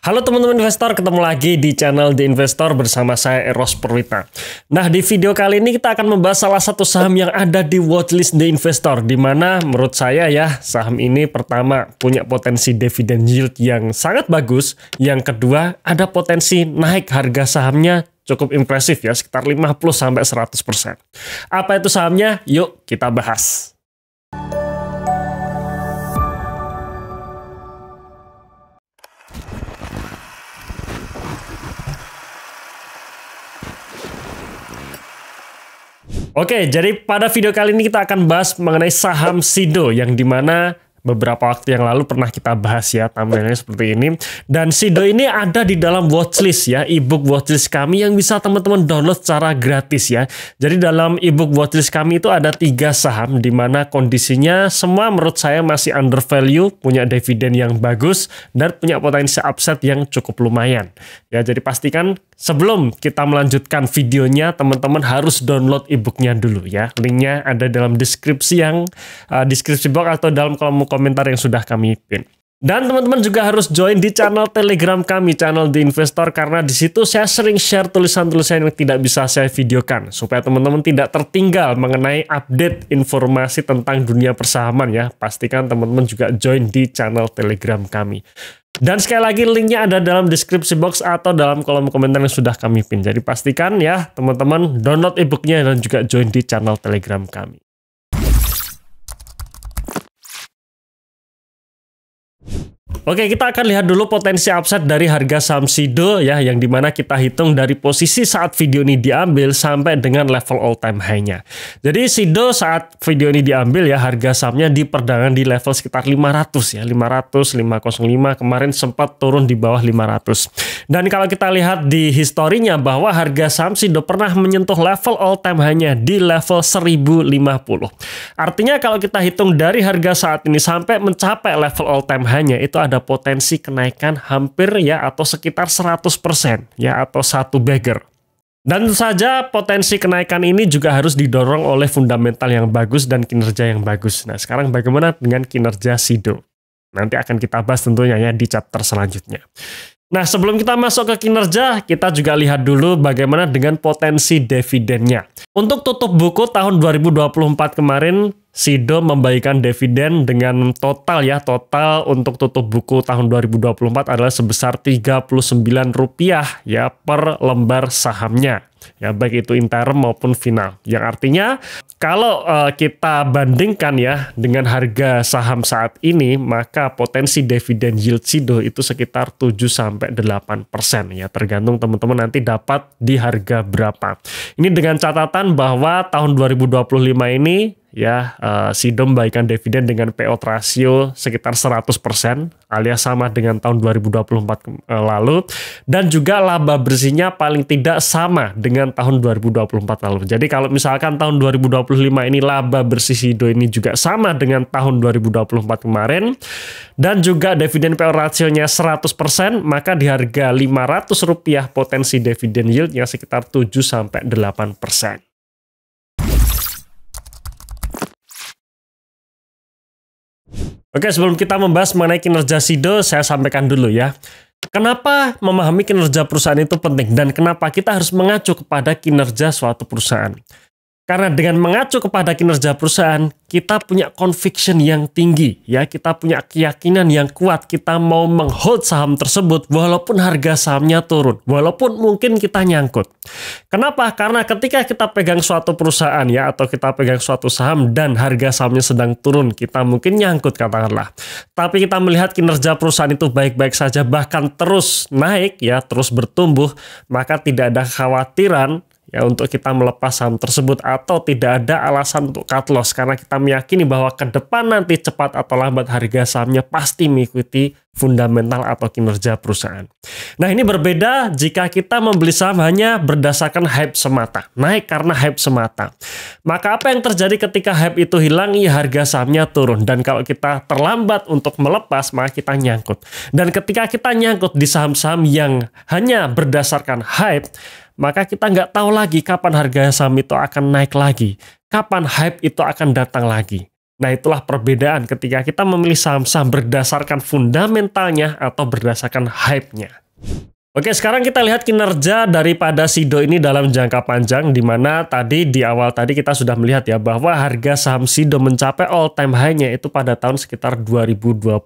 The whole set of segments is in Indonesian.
Halo teman-teman investor, ketemu lagi di channel The Investor bersama saya Eros Purwita. Nah, di video kali ini kita akan membahas salah satu saham yang ada di watchlist The Investor, di mana menurut saya ya, saham ini pertama punya potensi dividend yield yang sangat bagus, yang kedua ada potensi naik harga sahamnya cukup impresif ya, sekitar 50-100%. Apa itu sahamnya? Yuk kita bahas. Oke, jadi pada video kali ini kita akan bahas mengenai saham Sido yang dimana beberapa waktu yang lalu pernah kita bahas ya, thumbnailnya seperti ini. Dan Sido ini ada di dalam watchlist ya, ebook watchlist kami yang bisa teman-teman download secara gratis ya. Jadi dalam ebook watchlist kami itu ada 3 saham di mana kondisinya semua menurut saya masih under value, punya dividen yang bagus dan punya potensi upside yang cukup lumayan. Ya, jadi pastikan sebelum kita melanjutkan videonya, teman-teman harus download ebooknya dulu ya. Linknya ada dalam deskripsi deskripsi box atau dalam kolom komentar yang sudah kami pin. Dan teman-teman juga harus join di channel Telegram kami, channel The Investor, karena di situ saya sering share tulisan-tulisan yang tidak bisa saya videokan supaya teman-teman tidak tertinggal mengenai update informasi tentang dunia persahaman ya. Pastikan teman-teman juga join di channel Telegram kami. Dan sekali lagi linknya ada dalam deskripsi box atau dalam kolom komentar yang sudah kami pin. Jadi pastikan ya teman-teman download ebooknya dan juga join di channel Telegram kami. Oke, kita akan lihat dulu potensi upside dari harga saham Sido ya, yang dimana kita hitung dari posisi saat video ini diambil sampai dengan level all time high-nya. Jadi Sido saat video ini diambil ya, harga sahamnya di perdagangan di level sekitar 500 ya, 505 kemarin sempat turun di bawah 500. Dan kalau kita lihat di historinya bahwa harga saham Sido pernah menyentuh level all time high-nya di level 1050. Artinya kalau kita hitung dari harga saat ini sampai mencapai level all time high-nya itu ada potensi kenaikan hampir ya atau sekitar 100% ya atau satu bagger. Dan tentu saja potensi kenaikan ini juga harus didorong oleh fundamental yang bagus dan kinerja yang bagus. Nah, sekarang bagaimana dengan kinerja Sido? Nanti akan kita bahas tentunya ya di chapter selanjutnya. Nah, sebelum kita masuk ke kinerja, kita juga lihat dulu bagaimana dengan potensi dividennya. Untuk tutup buku tahun 2024 kemarin, Sido membagikan dividen dengan total untuk tutup buku tahun 2024 adalah sebesar Rp39 ya per lembar sahamnya. Ya, baik itu interim maupun final. Yang artinya kalau kita bandingkan ya dengan harga saham saat ini, maka potensi dividen yield Sido itu sekitar 7-8% ya, tergantung teman-teman nanti dapat di harga berapa. Ini dengan catatan bahwa tahun 2025 ini ya, Sido membagikan dividen dengan payout ratio sekitar 100% alias sama dengan tahun 2024 lalu, dan juga laba bersihnya paling tidak sama dengan tahun 2024 lalu. Jadi kalau misalkan tahun 2025 ini laba bersih Sido ini juga sama dengan tahun 2024 kemarin dan juga dividen payout ratio-nya 100%, maka di harga Rp500 potensi dividen yield-nya sekitar 7-8%. Oke, sebelum kita membahas mengenai kinerja Sido, saya sampaikan dulu ya. Kenapa memahami kinerja perusahaan itu penting dan kenapa kita harus mengacu kepada kinerja suatu perusahaan? Karena dengan mengacu kepada kinerja perusahaan, kita punya conviction yang tinggi, ya, kita punya keyakinan yang kuat, kita mau menghold saham tersebut walaupun harga sahamnya turun, walaupun mungkin kita nyangkut. Kenapa? Karena ketika kita pegang suatu perusahaan ya, atau kita pegang suatu saham dan harga sahamnya sedang turun, kita mungkin nyangkut katakanlah. Tapi kita melihat kinerja perusahaan itu baik-baik saja, bahkan terus naik ya, terus bertumbuh, maka tidak ada kekhawatiran ya untuk kita melepas saham tersebut atau tidak ada alasan untuk cut loss karena kita meyakini bahwa ke depan nanti cepat atau lambat harga sahamnya pasti mengikuti fundamental atau kinerja perusahaan. Nah, ini berbeda jika kita membeli saham hanya berdasarkan hype semata, naik karena hype semata. Maka apa yang terjadi ketika hype itu hilang? Ya, harga sahamnya turun, dan kalau kita terlambat untuk melepas maka kita nyangkut. Dan ketika kita nyangkut di saham-saham yang hanya berdasarkan hype, maka kita nggak tahu lagi kapan harga saham itu akan naik lagi, kapan hype itu akan datang lagi. Nah, itulah perbedaan ketika kita memilih saham-saham berdasarkan fundamentalnya atau berdasarkan hype-nya. Oke, sekarang kita lihat kinerja daripada SIDO ini dalam jangka panjang, di mana tadi di awal tadi kita sudah melihat ya bahwa harga saham SIDO mencapai all time high-nya itu pada tahun sekitar 2021.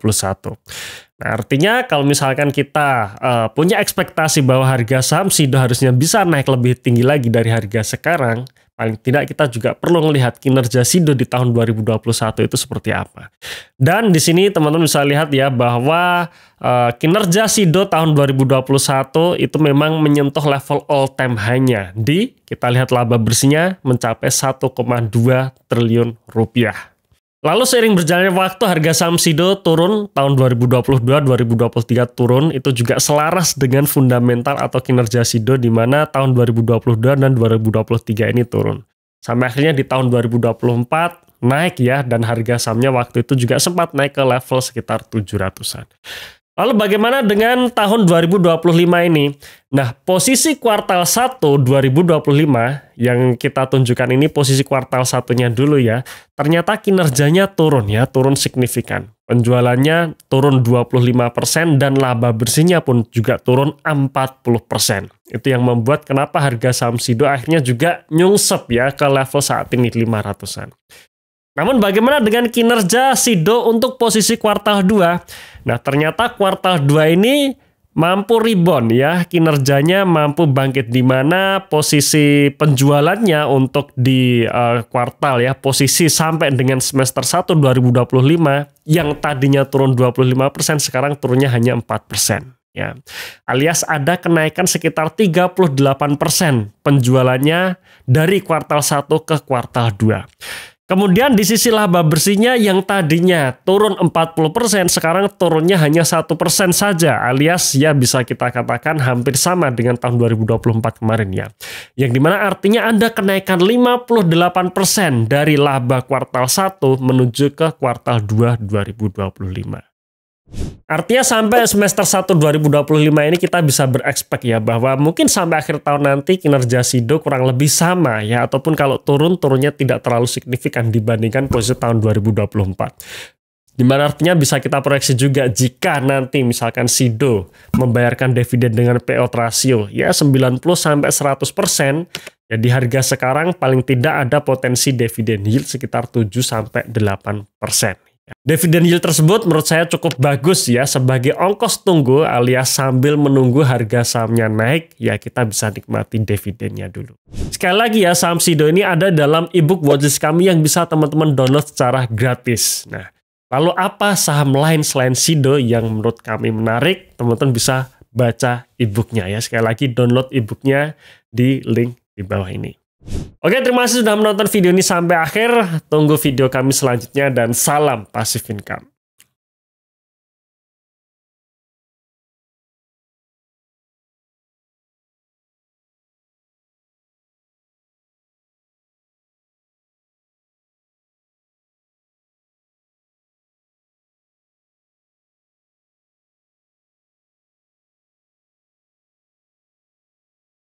Nah, artinya kalau misalkan kita punya ekspektasi bahwa harga saham SIDO harusnya bisa naik lebih tinggi lagi dari harga sekarang, paling tidak kita juga perlu melihat kinerja SIDO di tahun 2021 itu seperti apa. Dan di sini teman-teman bisa lihat ya bahwa kinerja SIDO tahun 2021 itu memang menyentuh level all time high-nya. Kita lihat laba bersihnya mencapai 1,2 triliun rupiah. Lalu seiring berjalannya waktu harga saham SIDO turun tahun 2022-2023 turun, itu juga selaras dengan fundamental atau kinerja SIDO di mana tahun 2022 dan 2023 ini turun. Sampai akhirnya di tahun 2024 naik ya, dan harga sahamnya waktu itu juga sempat naik ke level sekitar 700-an. Lalu bagaimana dengan tahun 2025 ini? Nah, posisi kuartal 1 2025 yang kita tunjukkan ini posisi kuartal 1-nya dulu ya. Ternyata kinerjanya turun ya, turun signifikan. Penjualannya turun 25% dan laba bersihnya pun juga turun 40%. Itu yang membuat kenapa harga saham SIDO akhirnya juga nyungsep ya ke level saat ini 500-an. Namun bagaimana dengan kinerja SIDO untuk posisi kuartal 2? Nah, ternyata kuartal 2 ini mampu rebound ya, kinerjanya mampu bangkit di mana posisi penjualannya untuk di kuartal ya, posisi sampai dengan semester 1 2025 yang tadinya turun 25% sekarang turunnya hanya 4%. Ya, alias ada kenaikan sekitar 38% penjualannya dari kuartal 1 ke kuartal 2. Kemudian di sisi laba bersihnya yang tadinya turun 40%, sekarang turunnya hanya 1% saja, alias ya bisa kita katakan hampir sama dengan tahun 2024 kemarin ya. Yang dimana artinya ada kenaikan 58% dari laba kuartal 1 menuju ke kuartal 2 2025. Artinya sampai semester 1 2025 ini kita bisa berekspek ya bahwa mungkin sampai akhir tahun nanti kinerja SIDO kurang lebih sama ya, ataupun kalau turunnya tidak terlalu signifikan dibandingkan posisi tahun 2024. Dimana artinya bisa kita proyeksi juga jika nanti misalkan SIDO membayarkan dividen dengan payout ratio ya 90-100%, ya di harga sekarang paling tidak ada potensi dividen yield sekitar 7-8%. Dividen yield tersebut menurut saya cukup bagus ya sebagai ongkos tunggu, alias sambil menunggu harga sahamnya naik ya kita bisa nikmati dividennya dulu. Sekali lagi ya, saham SIDO ini ada dalam ebook watchlist kami yang bisa teman-teman download secara gratis. Nah, lalu apa saham lain selain SIDO yang menurut kami menarik? Teman-teman bisa baca ebooknya ya. Sekali lagi download ebooknya di link di bawah ini. Oke, terima kasih sudah menonton video ini sampai akhir. Tunggu video kami selanjutnya dan salam passive income.